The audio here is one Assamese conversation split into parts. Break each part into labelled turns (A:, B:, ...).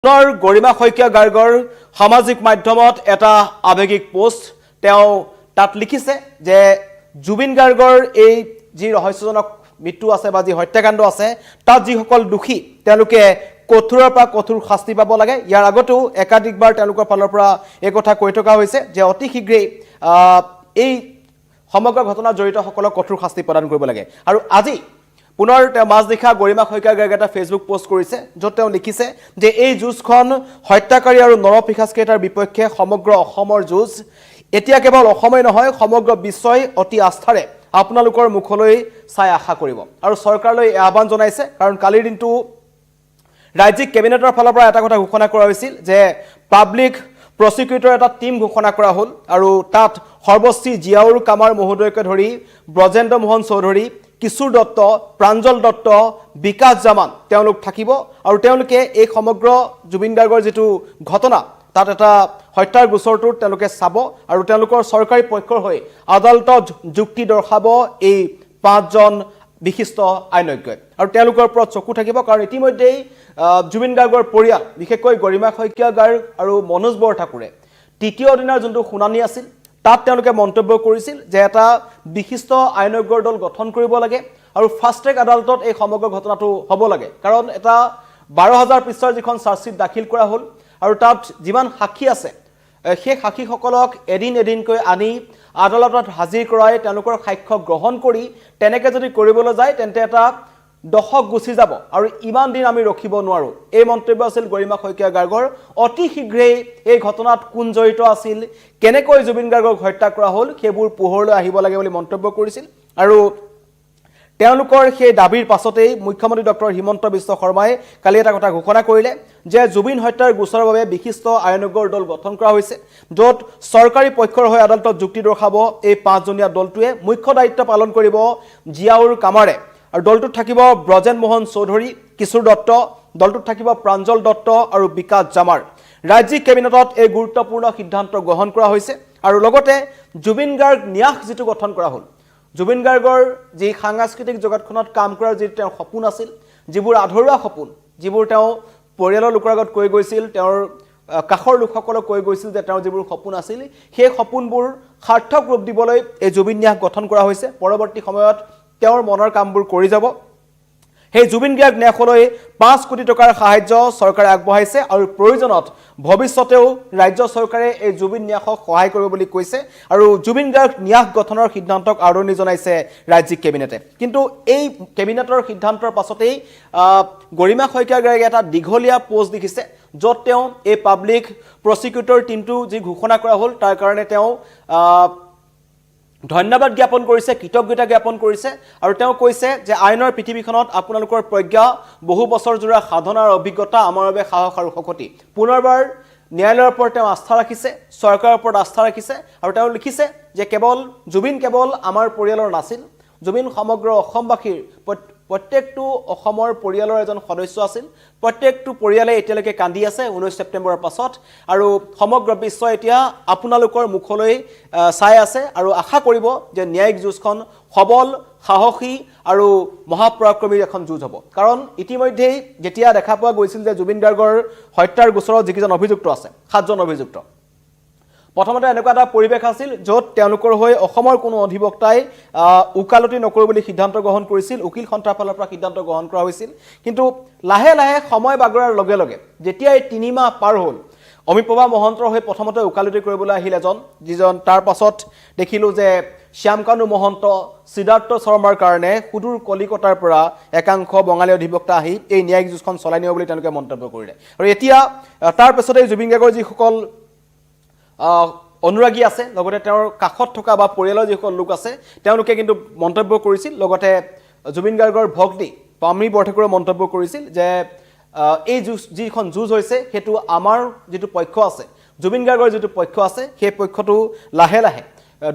A: পুনৰ গৰিমা শইকীয়া গাৰ্গৰ সামাজিক মাধ্যমত এটা আৱেগিক পোষ্ট তাত লিখিছে যে জুবিন গাৰ্গৰ এই যি ৰহস্যজনক মৃত্যু আছে বা যি হত্যাকাণ্ড আছে তাত যিসকল দোষী তেওঁলোকে কঠোৰৰ পৰা কঠোৰ শাস্তি পাব লাগে। ইয়াৰ আগতো একাধিকবাৰ তেওঁলোকৰ ফালৰ পৰা এই কথা কৈ থকা হৈছে যে অতি শীঘ্ৰেই এই সমগ্ৰ ঘটনাত জড়িত সকলক কঠোৰ শাস্তি প্ৰদান কৰিব লাগে। আৰু আজি পুনৰ মাজনিশা গৰিমা শইকীয়া গাৰ্গে এটা ফেচবুক পোষ্ট কৰিছে য'ত তেওঁ লিখিছে যে এই যুঁজখন হত্যাকাৰী আৰু নৰপিশাচকেইটাৰ বিপক্ষে সমগ্ৰ অসমৰ যুঁজ। এতিয়া কেৱল অসমেই নহয় সমগ্ৰ বিশ্বই অতি আস্থাৰে আপোনালোকৰ মুখলৈ চাই আশা কৰিব আৰু চৰকাৰলৈ আহ্বান জনাইছে। কাৰণ কালিৰ দিনটো ৰাজ্যিক কেবিনেটৰ ফালৰ পৰা এটা কথা ঘোষণা কৰা হৈছিল যে পাব্লিক প্ৰসিকিউটৰ এটা টিম ঘোষণা কৰা হ'ল আৰু তাত সৰ্বশ্ৰী জিয়াউৰ কামাৰ মহোদয়কে ধৰি ব্ৰজেন্দ্ৰ মোহন চৌধুৰী, কিশোৰ দত্ত, প্ৰাঞ্জল দত্ত, বিকাশ জামান তেওঁলোক থাকিব আৰু তেওঁলোকে এই সমগ্ৰ জুবিন গাৰ্গৰ যিটো ঘটনা তাত এটা হত্যাৰ গোচৰটোত তেওঁলোকে চাব আৰু তেওঁলোকৰ চৰকাৰী পক্ষৰ হৈ আদালতত যুক্তি দৰ্শাব এই পাঁচজন বিশিষ্ট আইনজ্ঞই আৰু তেওঁলোকৰ ওপৰত চকু থাকিব। কাৰণ ইতিমধ্যেই জুবিন গাৰ্গৰ পৰিয়াল বিশেষকৈ গৰিমা শইকীয়া গাৰ্গ আৰু মনোজ বৰঠাকুৰে তৃতীয় দিনৰ যোনটো শুনানি আছিল তাত তেওঁলোকে মন্তব্য কৰিছিল যে এটা বিশিষ্ট আইনজ্ঞৰ দল গঠন কৰিব লাগে আৰু ফাষ্ট ট্ৰেক আদালতত এই সমগ্ৰ ঘটনাটো হ'ব লাগে। কাৰণ এটা 12,000 পৃষ্ঠাৰ যিখন চাৰ্জশ্বিট দাখিল কৰা হ'ল আৰু তাত যিমান সাক্ষী আছে সেই সাক্ষীসকলক এদিনকৈ আনি আদালতত হাজিৰ কৰাই তেওঁলোকৰ সাক্ষ্য গ্ৰহণ কৰি তেনেকৈ যদি কৰিবলৈ যায় তেন্তে এটা দশক গুচি যাব আৰু ইমান দিন আমি ৰখিব নোৱাৰোঁ। এই মন্তব্য আছিল গৰিমা শইকীয়া গাৰ্গৰ। অতি শীঘ্ৰেই এই ঘটনাত কোন জড়িত আছিল, কেনেকৈ জুবিন গাৰ্গক হত্যা কৰা হ'ল সেইবোৰ পোহৰলৈ আহিব লাগে বুলি মন্তব্য কৰিছিল আৰু তেওঁলোকৰ সেই দাবীৰ পাছতেই মুখ্যমন্ত্ৰী ডক্টৰ হিমন্ত বিশ্ব শৰ্মাই কালি এটা কথা ঘোষণা কৰিলে যে জুবিন হত্যাৰ গোচৰৰ বাবে বিশিষ্ট আইনজ্ঞৰ দল গঠন কৰা হৈছে য'ত চৰকাৰী পক্ষৰ হৈ আদালতত যুক্তি দৰ্শাব এই পাঁচজনীয়া দলটোৱে। মুখ্য দায়িত্ব পালন কৰিব জিয়াউৰ কামাৰে আৰু দলটোত থাকিব ব্ৰজেন্দ্ৰ মোহন চৌধুৰী, কিশোৰ দত্ত, দলটোত থাকিব প্ৰাঞ্জল দত্ত আৰু বিকাশ জামাৰ। ৰাজ্যিক কেবিনেটত এই গুৰুত্বপূৰ্ণ সিদ্ধান্ত গ্ৰহণ কৰা হৈছে আৰু লগতে জুবিন গাৰ্গ ন্যাস যিটো গঠন কৰা হ'ল, জুবিন গাৰ্গৰ যি সাংস্কৃতিক জগতখনত কাম কৰাৰ যি তেওঁৰ সপোন আছিল, যিবোৰ আধৰুৱা সপোন, যিবোৰ তেওঁ পৰিয়ালৰ লোকৰ আগত কৈ গৈছিল, তেওঁৰ কাষৰ লোকসকলক কৈ গৈছিল যে তেওঁৰ যিবোৰ সপোন আছিল সেই সপোনবোৰ সাৰ্থক ৰূপ দিবলৈ এই জুবিন ন্যাস গঠন কৰা হৈছে। পৰৱৰ্তী সময়ত তেওঁৰ মনৰ কামবোৰ কৰি যাব। সেই জুবিন গাৰ্গ ন্যাসলৈ 5 কোটি টকাৰ সাহায্য চৰকাৰে আগবঢ়াইছে আৰু প্ৰয়োজনত ভৱিষ্যতেও ৰাজ্য চৰকাৰে এই জুবিন ন্যাসক সহায় কৰিব বুলি কৈছে আৰু জুবিন গাৰ্গ ন্যাস গঠনৰ সিদ্ধান্তক আদৰণি জনাইছে ৰাজ্যিক কেবিনেটে। কিন্তু এই কেবিনেটৰ সিদ্ধান্তৰ পাছতেই গৰিমা শইকীয়া গাৰ্গে এটা দীঘলীয়া পোষ্ট লিখিছে য'ত তেওঁ এই পাব্লিক প্ৰসিকিউটৰ টিমটো যি ঘোষণা কৰা হ'ল তাৰ কাৰণে তেওঁ ধন্যবাদ জ্ঞাপন কৰিছে, কৃতজ্ঞতা জ্ঞাপন কৰিছে আৰু তেওঁ কৈছে যে আইনৰ পৃথিৱীখনত আপোনালোকৰ প্ৰজ্ঞা, বহু বছৰ জোৰা সাধনাৰ অভিজ্ঞতা আমাৰ বাবে সাহস আৰু শক্তি। পুনৰবাৰ ন্যায়ালয়ৰ ওপৰত তেওঁ আস্থা ৰাখিছে, চৰকাৰৰ ওপৰত আস্থা ৰাখিছে আৰু তেওঁ লিখিছে যে জুবিন কেৱল আমাৰ পৰিয়ালৰ নাছিল, জুবিন সমগ্ৰ অসমবাসীৰ প্ৰত্যেকটো অসমৰ পৰিয়ালৰ এজন সদস্য আছিল। প্ৰত্যেকটো পৰিয়ালে এতিয়ালৈকে কান্দি আছে 19 ছেপ্টেম্বৰৰ পাছত আৰু সমগ্ৰ বিশ্ব এতিয়া আপোনালোকৰ মুখলৈ চাই আছে আৰু আশা কৰিব যে ন্যায়িক যুঁজখন সবল, সাহসী আৰু মহাপৰাক্ৰমীৰ এখন যুঁজ হ'ব। কাৰণ ইতিমধ্যেই যেতিয়া দেখা পোৱা গৈছিল যে জুবিন গাৰ্গৰ হত্যাৰ গোচৰত যিকেইজন অভিযুক্ত আছে, 7জন অভিযুক্ত, প্ৰথমতে এনেকুৱা এটা পৰিৱেশ আছিল য'ত তেওঁলোকৰ হৈ অসমৰ কোনো অধিবক্তাই উকালতি নকৰোঁ বুলি সিদ্ধান্ত গ্ৰহণ কৰিছিল, উকিল সন্থাৰ ফালৰ পৰা সিদ্ধান্ত গ্ৰহণ কৰা হৈছিল। কিন্তু লাহে লাহে সময় বাগৰাৰ লগে লগে যেতিয়া এই 3 মাহ পাৰ হ'ল, অমিপ্ৰভা মহন্তৰ হৈ প্ৰথমতে উকালতি কৰিবলৈ আহিল যিজন, তাৰ পাছত দেখিলোঁ যে শ্যামকানু মহন্ত, সিদ্ধাৰ্থ শৰ্মাৰ কাৰণে সুদূৰ কলিকতাৰ পৰা একাংশ বঙালী অধিবক্তা আহি এই ন্যায়িক যুঁজখন চলাই নিব বুলি তেওঁলোকে মন্তব্য কৰিলে। আৰু এতিয়া তাৰ পাছতে জুবিন গাৰ্গৰ যিসকল অনুৰাগী আছে, লগতে তেওঁৰ কাষত থকা বা পৰিয়ালৰ যিসকল লোক আছে তেওঁলোকে কিন্তু মন্তব্য কৰিছিল। লগতে জুবিন গাৰ্গৰ ভগ্নী পামী বৰঠাকুৰে মন্তব্য কৰিছিল যে এই যিখন যুঁজ হৈছে সেইটো আমাৰ যিটো পক্ষ আছে, জুবিন গাৰ্গৰ যিটো পক্ষ আছে সেই পক্ষটো লাহে লাহে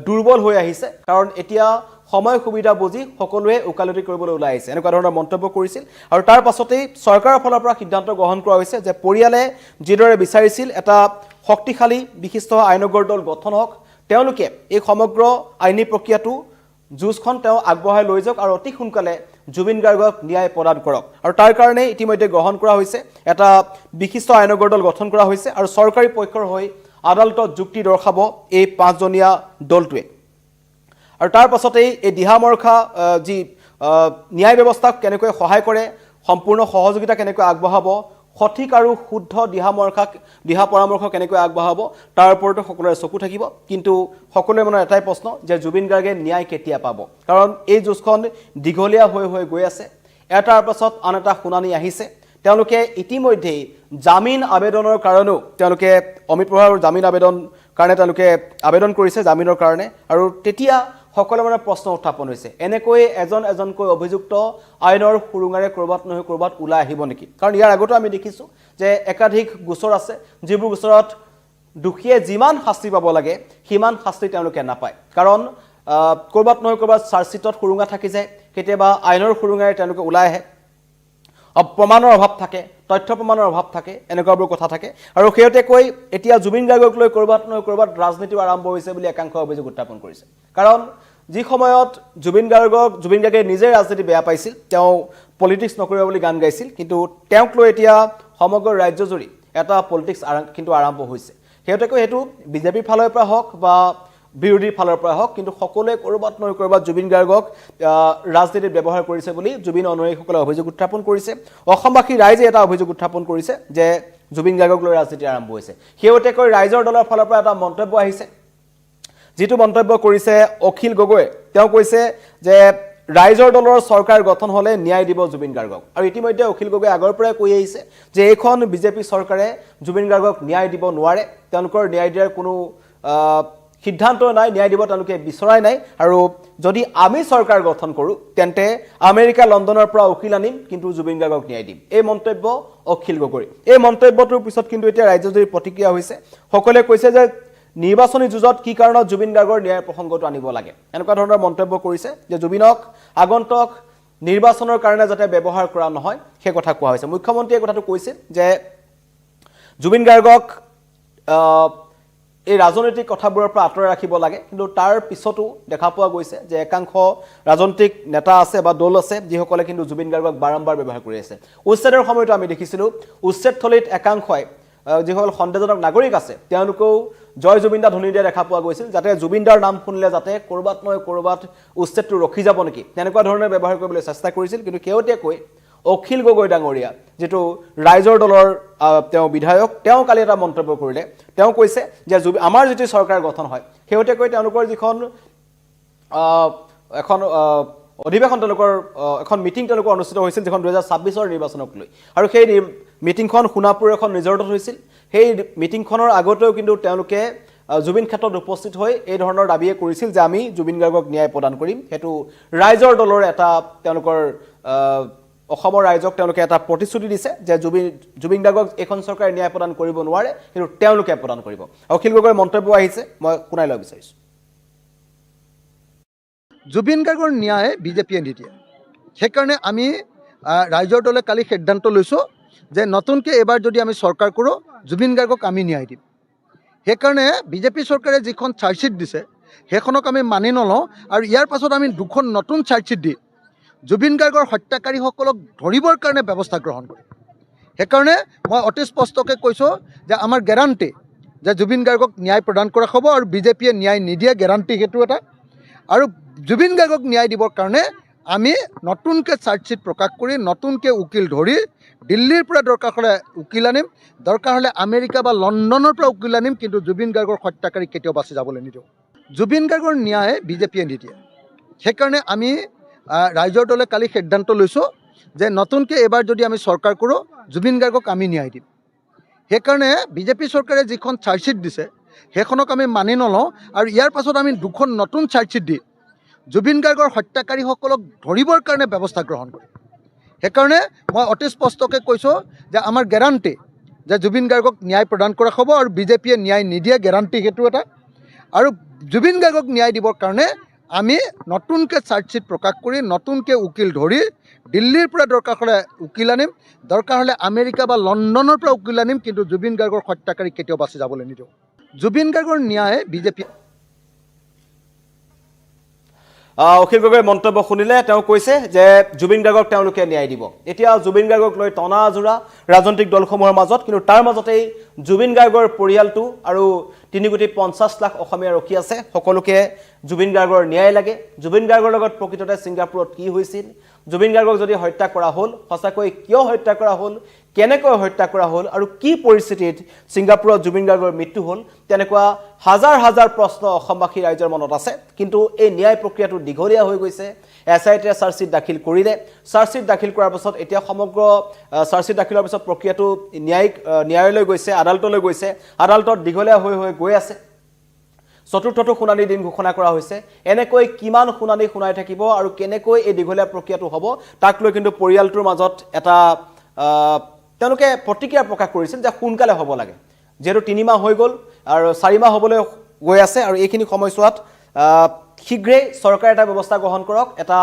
A: দুৰ্বল হৈ আহিছে। কাৰণ এতিয়া সময় সুবিধা বুজি সকলোৱে ওকালতি কৰিবলৈ ওলাই আহিছে, এনেকুৱা ধৰণৰ মন্তব্য কৰিছিল। আৰু তাৰ পাছতেই চৰকাৰৰ ফালৰ পৰা সিদ্ধান্ত গ্ৰহণ কৰা হৈছে যে পৰিয়ালে যিদৰে বিচাৰিছিল এটা শক্তিশালী বিশিষ্ট আইনজ্ঞৰ দল গঠন হওক, তেওঁলোকে এই সমগ্ৰ আইনী প্ৰক্ৰিয়াটো যুঁজখন তেওঁ আগবঢ়াই লৈ যাওক আৰু অতি সোনকালে জুবিন গাৰ্গক ন্যায় প্ৰদান কৰক আৰু তাৰ কাৰণে ইতিমধ্যে গ্ৰহণ কৰা হৈছে এটা বিশিষ্ট আইনজ্ঞৰ দল গঠন কৰা হৈছে আৰু চৰকাৰী পক্ষৰ হৈ আদালতত যুক্তি দৰ্শাব এই 5জনীয়া দলটোৱে আৰু তাৰ পাছতেই এই দিহামৰখা যি ন্যায় ব্যৱস্থাক কেনেকৈ সহায় কৰে সম্পূৰ্ণ সহযোগিতা কেনেকৈ আগবঢ়াব সঠিক আৰু শুদ্ধ দিহা পৰামৰ্শ কেনেকৈ আগবঢ়াব তাৰ ওপৰতো সকলোৰে চকু থাকিব কিন্তু সকলোৰে মনৰ এটাই প্ৰশ্ন যে জুবিন গাৰ্গে ন্যায় কেতিয়া পাব কাৰণ এই যুঁজখন দীঘলীয়া হৈ গৈ আছে এটাৰ পাছত আন এটা শুনানি আহিছে তেওঁলোকে ইতিমধ্যে জামিন আবেদনৰ কাৰণেও তেওঁলোকে অমিত বৰাৰ জামিন আবেদন কাৰণে তেওঁলোকে আবেদন কৰিছে জামিনৰ কাৰণে আৰু তেতিয়া সকলো মানে প্ৰশ্ন উত্থাপন হৈছে এনেকৈ এজনকৈ অভিযুক্ত আইনৰ সুৰুঙাৰে কৰবাত নহয় কৰবাত ওলাই আহিব নেকি কাৰণ ইয়াৰ আগতো আমি দেখিছো যে একাধিক গোচৰ আছে যিবোৰ গোচৰত দুখীয়ে যিমান শাস্তি পাব লাগে সিমান শাস্তি তেওঁলোকে নাপায় কাৰণ কৰবাত নহয় কৰবাত চাৰ্জচিটত সুৰুঙা থাকি যায় কেতিয়াবা আইনৰ সুৰুঙাৰে তেওঁলোকে ওলাই আহে প্ৰমাণৰ অভাৱ থাকে তথ্য প্ৰমাণৰ অভাৱ থাকে এনেকুৱাবোৰ কথা থাকে আৰু সেইতেকৈ এতিয়া জুবিন গাৰ্গক লৈ কৰবাত নহয় কৰবাত ৰাজনীতি আৰম্ভ হৈছে বুলি একাংশ অভিযোগ উত্থাপন কৰিছে কাৰণ যি সময়ত জুবিন গাৰ্গে নিজে ৰাজনীতি বেয়া পাইছিল তেওঁ পলিটিক্স নকৰিব বুলি গান গাইছিল কিন্তু তেওঁক লৈ এতিয়া সমগ্ৰ ৰাজ্যজুৰি এটা পলিটিক্স কিন্তু আৰম্ভ হৈছে সেইতেকৈ হেতু বিজেপিৰ ফালৰ পৰা হওক বা বিৰোধীৰ ফালৰ পৰা হওক কিন্তু সকলোৱে কৰবাত নহয় কৰবাত জুবিন গাৰ্গক ৰাজনীতিত ব্যৱহাৰ কৰিছে বুলি জুবিন অনুৰাগীসকলে অভিযোগ উত্থাপন কৰিছে অসমবাসী ৰাইজে এটা অভিযোগ উত্থাপন কৰিছে যে জুবিন গাৰ্গক লৈ ৰাজনীতি আৰম্ভ হৈছে সেইতেকৈ ৰাইজৰ দলৰ ফালৰ পৰা এটা মন্তব্য আহিছে যেটো মন্তব্য কৰিছে অখিল গগৈ তেওঁ কৈছে যে ৰাইজৰ দলৰ চৰকাৰ গঠন হলে ন্যায় দিব জুবিন গাৰ্গক আৰু ইতিমধ্যে অখিল গগৈ আগৰ পৰাই কৈ আহিছে যে এইখন বিজেপি চৰকাৰে জুবিন গাৰ্গক ন্যায় দিব নোৱাৰে তেওঁলোকৰ ন্যায় দিয়াৰ কোনো সিদ্ধান্ত নাই ন্যায় দিব তেওঁলোকে বিচৰাই নাই আৰু যদি আমি চৰকাৰ গঠন কৰো তেন্তে আমেৰিকা লণ্ডনৰ পৰা উকিল আনিম কিন্তু জুবিন গাৰ্গক ন্যায় দিম এই মন্তব্য অখিল গগৈ এই মন্তব্যটোৰ পিছত কিন্তু এতিয়া ৰাজ্যজুৰি প্ৰতিক্ৰিয়া হৈছে সকলোৱে কৈছে যে নিৰ্বাচনী যুঁজত কি কাৰণত জুবিন গাৰ্গৰ ন্যায় প্ৰসংগটো আনিব লাগে এনেকুৱা ধৰণৰ মন্তব্য কৰিছে যে জুবিনক আগন্তুক নিৰ্বাচনৰ কাৰণে যাতে ব্যৱহাৰ কৰা নহয় সেই কথা কোৱা হৈছে মুখ্যমন্ত্ৰীয়ে কথাটো কৈছে যে জুবিন গাৰ্গক এই ৰাজনৈতিক কথাবোৰৰ পৰা আঁতৰাই ৰাখিব লাগে কিন্তু তাৰ পিছতো দেখা পোৱা গৈছে যে একাংশ ৰাজনৈতিক নেতা আছে বা দল আছে যিসকলে কিন্তু জুবিন গাৰ্গক বাৰম্বাৰ ব্যৱহাৰ কৰি আছে উচ্ছেদৰ সময়তো আমি দেখিছিলোঁ উচ্ছেদথলীত একাংশই যিসকল সন্দেহজনক নাগৰিক আছে তেওঁলোকেও জয় জুবিনদা ধ্বনি দিয়া দেখা পোৱা গৈছিল যাতে জুবিনদাৰ নাম শুনিলে যাতে কৰবাত নহয় কৰবাত উচ্ছেদটো ৰখি যাব নেকি তেনেকুৱা ধৰণে ব্যৱহাৰ কৰিবলৈ চেষ্টা কৰিছিল কিন্তু কেওতিয়াকৈ অখিল গগৈ ডাঙৰীয়া যেটো ৰাইজৰ দলৰ তেওঁ বিধায়ক তেওঁ কালি এটা মন্তব্য কৰিলে তেওঁ কৈছে যে আমাৰ যেটি চৰকাৰ গঠন হয় কেওতিয়াকৈ তেওঁলোকৰ যিখন এখন অধিৱেশন তেওঁলোকৰ এখন মিটিং তেওঁলোকৰ অনুষ্ঠিত হৈছিল যেখন 2026 নিৰ্বাচনক লৈ আৰু সেই মিটিংখন সোণাপুৰ এখন ৰিজৰ্টত হৈছিল সেই মিটিংখনৰ আগতেও কিন্তু তেওঁলোকে জুবিন ক্ষেত্ৰত উপস্থিত হৈ এই ধৰণৰ দাবীয়ে কৰিছিল যে আমি জুবিন গাৰ্গক ন্যায় প্ৰদান কৰিম হেতু ৰাইজৰ দলৰ এটা তেওঁলোকৰ অসমৰ ৰাইজক তেওঁলোকে এটা প্ৰতিশ্ৰুতি দিছে যে জুবিন গাৰ্গক এখন চৰকাৰে ন্যায় প্ৰদান কৰিব নোৱাৰে কিন্তু তেওঁলোকে প্ৰদান কৰিব অখিল গগৈৰ মন্তব্য আহিছে মই শুনাই লব বিচাৰিছো
B: জুবিন গাৰ্গৰ ন্যায় বিজেপিয়ে নিদিয়ে সেইকাৰণে আমি ৰাইজৰ দলে কালি সিদ্ধান্ত লৈছোঁ যে নতুনকৈ এবাৰ যদি আমি চৰকাৰ কৰোঁ জুবিন গাৰ্গক আমি ন্যায় দিম সেইকাৰণে বিজেপি চৰকাৰে যিখন চাৰ্জশ্বিট দিছে সেইখনক আমি মানি নলওঁ আৰু ইয়াৰ পাছত আমি দুখন নতুন চাৰ্জশ্বিট দি জুবিন গাৰ্গৰ হত্যাকাৰীসকলক ধৰিবৰ কাৰণে ব্যৱস্থা গ্ৰহণ কৰিম সেইকাৰণে মই অতি স্পষ্টকৈ কৈছোঁ যে আমাৰ গেৰাণ্টি যে জুবিন গাৰ্গক ন্যায় প্ৰদান কৰা হ'ব আৰু বিজেপিয়ে ন্যায় নিদিয়ে গেৰাণ্টি সেইটো এটা আৰু জুবিন গাৰ্গক ন্যায় দিবৰ কাৰণে আমি নতুনকৈ চাৰ্জশ্বিট প্ৰকাশ কৰি নতুনকৈ উকিল ধৰি দিল্লীৰ পৰা দৰকাৰ হ'লে উকিল আনিম দৰকাৰ হ'লে আমেৰিকা বা লণ্ডনৰ পৰা উকিল আনিম কিন্তু জুবিন গাৰ্গৰ হত্যাকাৰী কেতিয়াও বাচি যাবলৈ নিদিওঁ জুবিন গাৰ্গৰ ন্যায় বিজেপিয়ে নিদিয়ে সেইকাৰণে আমি ৰাইজৰ দলে কালি সিদ্ধান্ত লৈছোঁ যে নতুনকৈ এবাৰ যদি আমি চৰকাৰ কৰোঁ জুবিন গাৰ্গক আমি ন্যায় দিম সেইকাৰণে বিজেপি চৰকাৰে যিখন চাৰ্জশ্বিট দিছে সেইখনক আমি মানি নলওঁ আৰু ইয়াৰ পাছত আমি দুখন নতুন চাৰ্জশ্বিট দি জুবিন গাৰ্গৰ হত্যাকাৰীসকলক ধৰিবৰ কাৰণে ব্যৱস্থা গ্ৰহণ কৰিম সেইকাৰণে মই অতি স্পষ্টকৈ কৈছোঁ যে আমাৰ গেৰাণ্টি যে জুবিন গাৰ্গক ন্যায় প্ৰদান কৰা হ'ব আৰু বিজেপিয়ে ন্যায় নিদিয়ে গেৰাণ্টি সেইটো এটা আৰু জুবিন গাৰ্গক ন্যায় দিবৰ কাৰণে আমি নতুনকৈ চাৰ্জশ্বিট প্ৰকাশ কৰি নতুনকৈ উকিল ধৰি দিল্লীৰ পৰা দৰকাৰ হ'লে উকিল আনিম দৰকাৰ হ'লে আমেৰিকা বা লণ্ডনৰ পৰা উকিল আনিম কিন্তু জুবিন গাৰ্গৰ হত্যাকাৰী কেতিয়াও বাচি যাবলৈ নিদিওঁ জুবিন গাৰ্গৰ ন্যায় বিজেপি
A: অখিল গগৈৰ মন্তব্য শুনিলে তেওঁ কৈছে যে জুবিন গাৰ্গক তেওঁলোকে ন্যায় দিব এতিয়া জুবিন গাৰ্গক লৈ টনা আজোৰা ৰাজনৈতিক দলসমূহৰ মাজত কিন্তু তাৰ মাজতেই জুবিন গাৰ্গৰ পৰিয়ালটো আৰু 3.50 লাখ অসমীয়া ৰখি আছে সকলোকে জুবিন গাৰ্গৰ ন্যায় লাগে জুবিন গাৰ্গৰ লগত প্ৰকৃততে ছিংগাপুৰত কি হৈছিল জুবিন গাৰ্গক যদি হত্যা কৰা হ'ল সঁচাকৈ কিয় হত্যা কৰা হ'ল কেনেকৈ হত্যা কৰা হ'ল আৰু কি পৰিস্থিতিত ছিংগাপুৰত জুবিন গাৰ্গৰ মৃত্যু হ'ল তেনেকুৱা হাজাৰ হাজাৰ প্ৰশ্ন অসমবাসী ৰাইজৰ মনত আছে কিন্তু এই ন্যায় প্ৰক্ৰিয়াটো দীঘলীয়া হৈ গৈছে এছআইটিয়ে চাৰ্জশ্বিট দাখিল কৰিলে চাৰ্জশ্বিট দাখিল কৰাৰ পাছত এতিয়া সমগ্ৰ চাৰ্জশ্বিট দাখিলৰ পাছত প্ৰক্ৰিয়াটো ন্যায়ালয়লৈ গৈছে আদালতলৈ গৈছে আদালতত দীঘলীয়া হৈ গৈ আছে চতুৰ্থটো শুনানি দিন ঘোষণা কৰা হৈছে এনেকৈ কিমান শুনানি শুনাই থাকিব আৰু কেনেকৈ এই দীঘলীয়া প্ৰক্ৰিয়াটো হ'ব তাক লৈ কিন্তু পৰিয়ালটোৰ মাজত এটা তেওঁলোকে প্ৰতিক্ৰিয়া প্ৰকাশ কৰিছিল যে সোনকালে হ'ব লাগে যেহেতু 3 মাহ হৈ গ'ল আৰু 4 মাহ হ'বলৈ গৈ আছে আৰু এইখিনি সময়ছোৱাত শীঘ্ৰেই চৰকাৰে এটা ব্যৱস্থা গ্ৰহণ কৰক এটা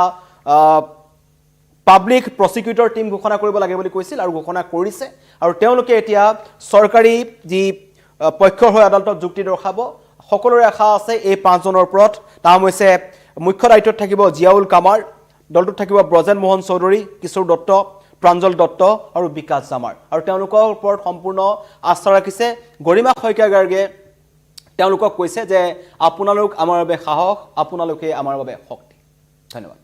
A: পাব্লিক প্ৰসিকিউটৰ টিম ঘোষণা কৰিব লাগে বুলি কৈছিল আৰু ঘোষণা কৰিছে আৰু তেওঁলোকে এতিয়া চৰকাৰী যি পক্ষৰ হৈ আদালতত যুক্তি দৰ্শাব সকলোৰে আশা আছে এই 5 জনৰ ওপৰত নাম হৈছে মুখ্য দায়িত্বত থাকিব জিয়াউল কামাৰ দলটোত থাকিব ব্ৰজেন মোহন চৌধুৰী কিশোৰ দত্ত প্ৰাঞ্জল দত্ত আৰু বিকাশ জামাৰ আৰু তেওঁলোকৰ ওপৰত সম্পূৰ্ণ আস্থা ৰাখিছে গৰিমা শইকীয়া গাৰ্গে তেওঁলোকক কৈছে যে আপোনালোক আমাৰ বাবে সাহস আপোনালোকে আমাৰ বাবে শক্তি ধন্যবাদ